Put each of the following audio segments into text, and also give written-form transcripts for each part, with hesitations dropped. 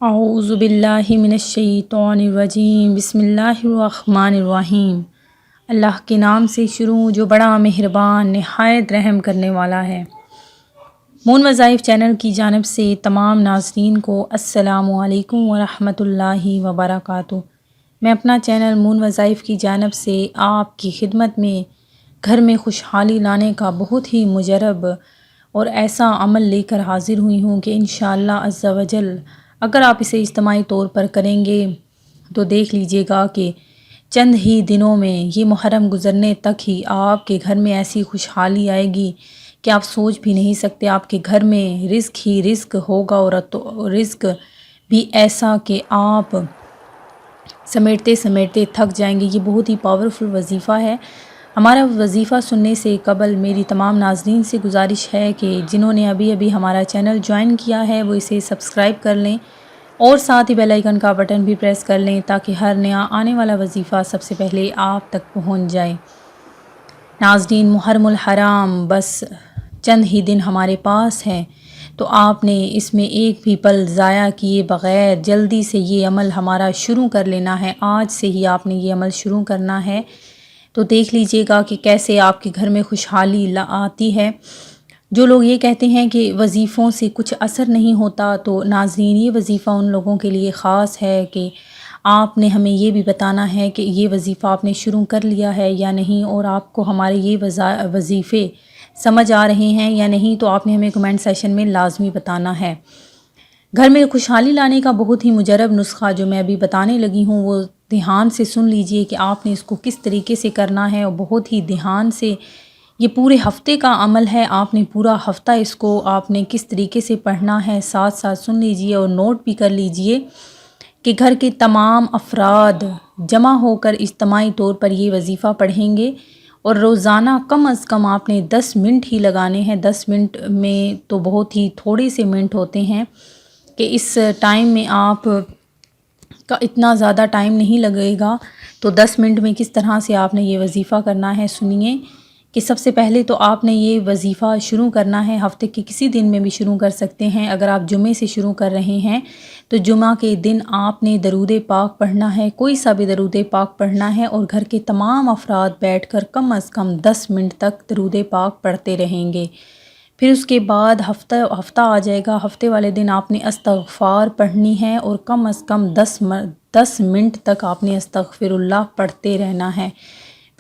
اعوذ باللہ من الشیطان الرجیم، بسم اللہ الرحمن الرحیم۔ اللہ کے نام سے شروع جو بڑا مہربان نہایت رحم کرنے والا ہے۔ مون وظائف چینل کی جانب سے تمام ناظرین کو السلام علیکم ورحمۃ اللہ وبرکاتہ۔ میں اپنا چینل مون وظائف کی جانب سے آپ کی خدمت میں گھر میں خوشحالی لانے کا بہت ہی مجرب اور ایسا عمل لے کر حاضر ہوئی ہوں کہ انشاءاللہ عز و جل اگر آپ اسے اجتماعی طور پر کریں گے تو دیکھ لیجئے گا کہ چند ہی دنوں میں یہ محرم گزرنے تک ہی آپ کے گھر میں ایسی خوشحالی آئے گی کہ آپ سوچ بھی نہیں سکتے۔ آپ کے گھر میں رزق ہی رزق ہوگا اور رزق بھی ایسا کہ آپ سمیٹتے سمیٹتے تھک جائیں گے۔ یہ بہت ہی پاورفل وظیفہ ہے۔ ہمارا وظیفہ سننے سے قبل میری تمام ناظرین سے گزارش ہے کہ جنہوں نے ابھی ہمارا چینل جوائن کیا ہے وہ اسے سبسکرائب کر لیں اور ساتھ ہی بیل آئیکن کا بٹن بھی پریس کر لیں تاکہ ہر نیا آنے والا وظیفہ سب سے پہلے آپ تک پہنچ جائے۔ ناظرین، محرم الحرام بس چند ہی دن ہمارے پاس ہیں، تو آپ نے اس میں ایک بھی پل ضائع کیے بغیر جلدی سے یہ عمل ہمارا شروع کر لینا ہے۔ آج سے ہی آپ نے یہ عمل شروع کرنا ہے، تو دیکھ لیجئے گا کہ کیسے آپ کے گھر میں خوشحالی آتی ہے۔ جو لوگ یہ کہتے ہیں کہ وظیفوں سے کچھ اثر نہیں ہوتا، تو ناظرین یہ وظیفہ ان لوگوں کے لیے خاص ہے کہ آپ نے ہمیں یہ بھی بتانا ہے کہ یہ وظیفہ آپ نے شروع کر لیا ہے یا نہیں، اور آپ کو ہمارے یہ وظیفے سمجھ آ رہے ہیں یا نہیں، تو آپ نے ہمیں کمنٹ سیشن میں لازمی بتانا ہے۔ گھر میں خوشحالی لانے کا بہت ہی مجرب نسخہ جو میں ابھی بتانے لگی ہوں وہ دھیان سے سن لیجئے کہ آپ نے اس کو کس طریقے سے کرنا ہے، اور بہت ہی دھیان سے یہ پورے ہفتے کا عمل ہے۔ آپ نے پورا ہفتہ اس کو آپ نے کس طریقے سے پڑھنا ہے ساتھ ساتھ سن لیجئے اور نوٹ بھی کر لیجئے کہ گھر کے تمام افراد جمع ہو کر اجتماعی طور پر یہ وظیفہ پڑھیں گے، اور روزانہ کم از کم آپ نے 10 منٹ ہی لگانے ہیں۔ 10 منٹ میں تو بہت ہی تھوڑے سے منٹ ہوتے ہیں کہ اس ٹائم میں آپ کا اتنا زیادہ ٹائم نہیں لگے گا، تو 10 منٹ میں کس طرح سے آپ نے یہ وظیفہ کرنا ہے سنیے کہ سب سے پہلے تو آپ نے یہ وظیفہ شروع کرنا ہے، ہفتے کے کسی دن میں بھی شروع کر سکتے ہیں۔ اگر آپ جمعے سے شروع کر رہے ہیں تو جمعہ کے دن آپ نے درود پاک پڑھنا ہے، کوئی سا بھی درود پاک پڑھنا ہے، اور گھر کے تمام افراد بیٹھ کر کم از کم 10 منٹ تک درود پاک پڑھتے رہیں گے۔ پھر اس کے بعد ہفتہ آ جائے گا، ہفتے والے دن آپ نے استغفار پڑھنی ہے، اور کم از کم 10 منٹ تک آپ نے استغفر اللہ پڑھتے رہنا ہے۔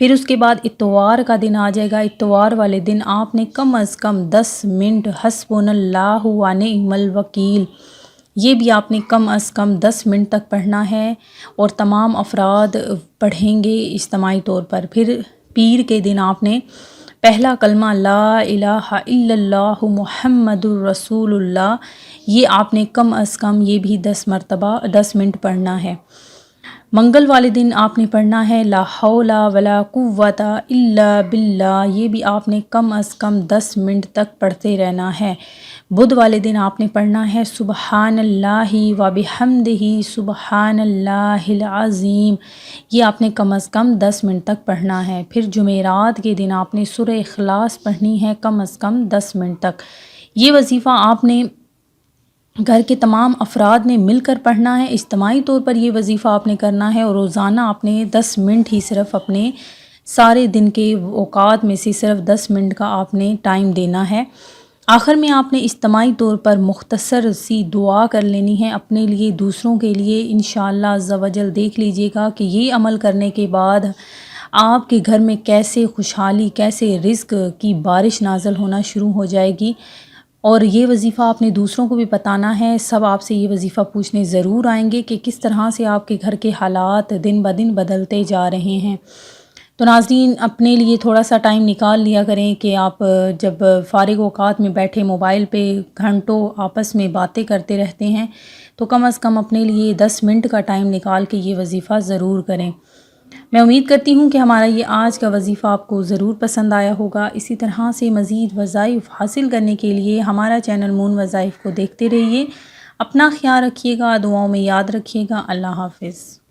پھر اس کے بعد اتوار کا دن آ جائے گا، اتوار والے دن آپ نے کم از کم 10 منٹ حسبنا اللہ و نعم الوکیل یہ بھی آپ نے کم از کم 10 منٹ تک پڑھنا ہے، اور تمام افراد پڑھیں گے اجتماعی طور پر۔ پھر پیر کے دن آپ نے پہلا کلمہ لا الہ الا اللہ محمد الرسول اللہ یہ آپ نے کم از کم یہ بھی 10 منٹ پڑھنا ہے۔ منگل والے دن آپ نے پڑھنا ہے لا حول ولا قوت الا باللہ یہ بھی آپ نے کم از کم 10 منٹ تک پڑھتے رہنا ہے۔ بدھ والے دن آپ نے پڑھنا ہے سبحان اللہ و بحمدہ سبحان اللہ العظیم یہ آپ نے کم از کم 10 منٹ تک پڑھنا ہے۔ پھر جمعرات کے دن آپ نے سورہ اخلاص پڑھنی ہے کم از کم 10 منٹ تک۔ یہ وظیفہ آپ نے گھر کے تمام افراد نے مل کر پڑھنا ہے، اجتماعی طور پر یہ وظیفہ آپ نے کرنا ہے، اور روزانہ آپ نے 10 منٹ ہی صرف اپنے سارے دن کے اوقات میں سے صرف 10 منٹ کا آپ نے ٹائم دینا ہے۔ آخر میں آپ نے اجتماعی طور پر مختصر سی دعا کر لینی ہے اپنے لیے، دوسروں کے لیے۔ انشاءاللہ عز و جل دیکھ لیجئے گا کہ یہ عمل کرنے کے بعد آپ کے گھر میں کیسے خوشحالی، کیسے رزق کی بارش نازل ہونا شروع ہو جائے گی۔ اور یہ وظیفہ آپ نے دوسروں کو بھی بتانا ہے، سب آپ سے یہ وظیفہ پوچھنے ضرور آئیں گے کہ کس طرح سے آپ کے گھر کے حالات دن بدن بدلتے جا رہے ہیں۔ تو ناظرین اپنے لیے تھوڑا سا ٹائم نکال لیا کریں کہ آپ جب فارغ اوقات میں بیٹھے موبائل پہ گھنٹوں آپس میں باتیں کرتے رہتے ہیں، تو کم از کم اپنے لیے 10 منٹ کا ٹائم نکال کے یہ وظیفہ ضرور کریں۔ میں امید کرتی ہوں کہ ہمارا یہ آج کا وظیفہ آپ کو ضرور پسند آیا ہوگا۔ اسی طرح سے مزید وظائف حاصل کرنے کے لیے ہمارا چینل مون وظائف کو دیکھتے رہیے۔ اپنا خیال رکھیے گا، دعاؤں میں یاد رکھیے گا۔ اللہ حافظ۔